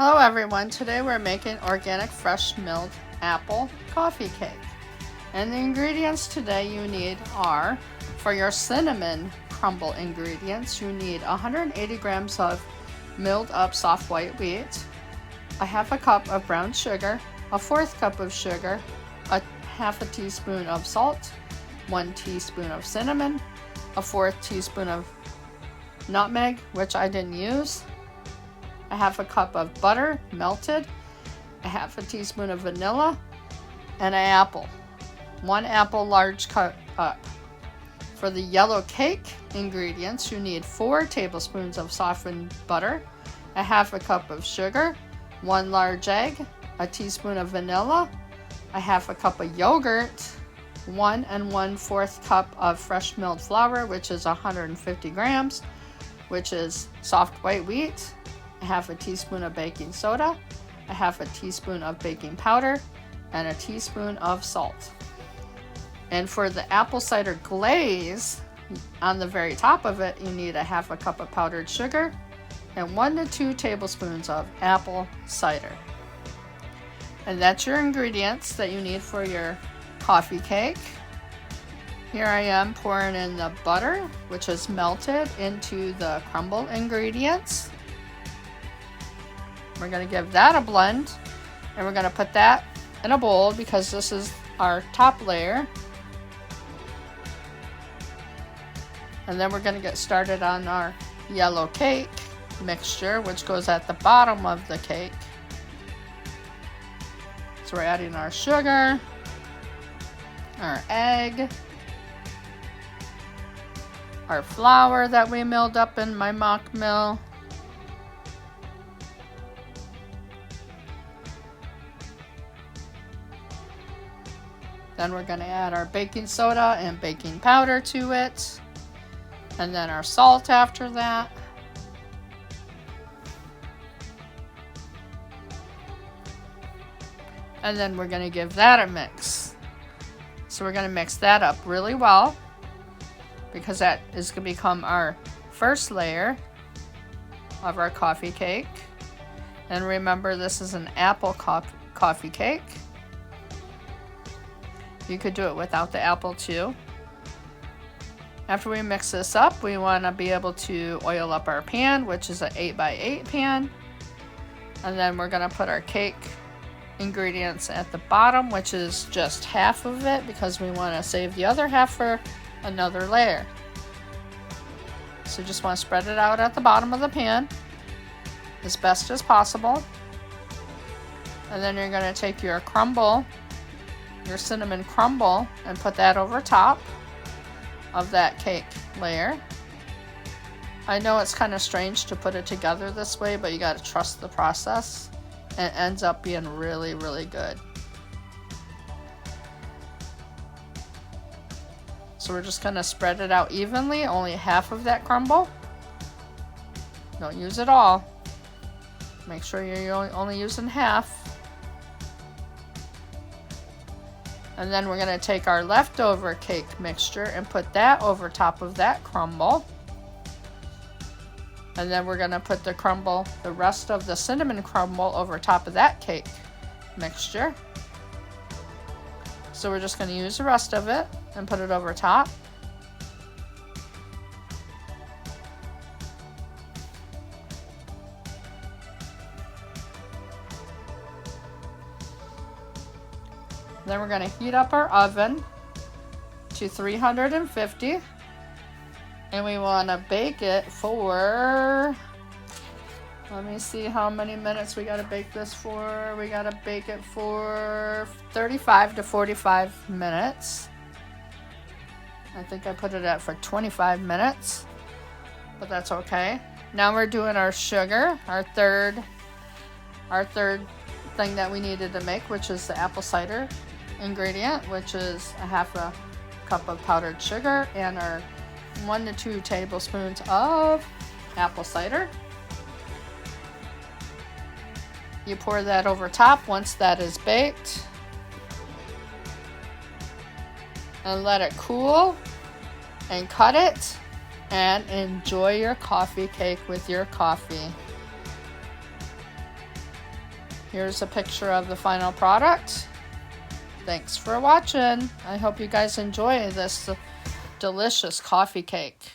Hello everyone, today we're making organic fresh milled apple coffee cake. And the ingredients today you need are, for your cinnamon crumble ingredients, you need 180 grams of milled up soft white wheat, a half a cup of brown sugar, a fourth cup of sugar, a half a teaspoon of salt, 1 teaspoon of cinnamon, a fourth teaspoon of nutmeg, which I didn't use, a half a cup of butter melted, a half a teaspoon of vanilla, and an apple. 1 apple large cut up. For the yellow cake ingredients, you need 4 tablespoons of softened butter, a half a cup of sugar, 1 large egg, a teaspoon of vanilla, a half a cup of yogurt, 1 1/4 cup of fresh milled flour, which is 150 grams, which is soft white wheat, a half a teaspoon of baking soda, a half a teaspoon of baking powder, and a teaspoon of salt. And for the apple cider glaze, on the very top of it, you need a half a cup of powdered sugar and 1 to 2 tablespoons of apple cider. And that's your ingredients that you need for your coffee cake. Here I am pouring in the butter, which is melted, into the crumble ingredients. We're going to give that a blend, and we're going to put that in a bowl because this is our top layer. And then we're going to get started on our yellow cake mixture, which goes at the bottom of the cake. So we're adding our sugar, our egg, our flour that we milled up in my mock mill, then we're going to add our baking soda and baking powder to it, and then our salt after that. And then we're going to give that a mix. So we're going to mix that up really well, because that is going to become our first layer of our coffee cake. And remember, this is an apple coffee cake. You could do it without the apple too. After we mix this up, we want to be able to oil up our pan, which is an 8x8 pan. And then we're going to put our cake ingredients at the bottom, which is just half of it, because we want to save the other half for another layer. So just want to spread it out at the bottom of the pan as best as possible. And then you're going to take your crumble, your cinnamon crumble, and put that over top of that cake layer. I know it's kind of strange to put it together this way, but you got to trust the process. It ends up being really, really good. So we're just going to spread it out evenly, only half of that crumble. Don't use it all. Make sure you're only using half. And then we're going to take our leftover cake mixture and put that over top of that crumble. And then we're going to put the rest of the cinnamon crumble over top of that cake mixture. So we're just going to use the rest of it and put it over top. Then we're going to heat up our oven to 350, and we want to bake it for, let me see how many minutes we got to bake this for. We got to bake it for 35 to 45 minutes. I think I put it at for 25 minutes, but that's okay. Now we're doing our sugar, our third thing that we needed to make, which is the apple cider ingredient, which is a half a cup of powdered sugar and our 1 to 2 tablespoons of apple cider. You pour that over top once that is baked and let it cool, and cut it and enjoy your coffee cake with your coffee. Here's a picture of the final product. Thanks for watching. I hope you guys enjoy this delicious coffee cake.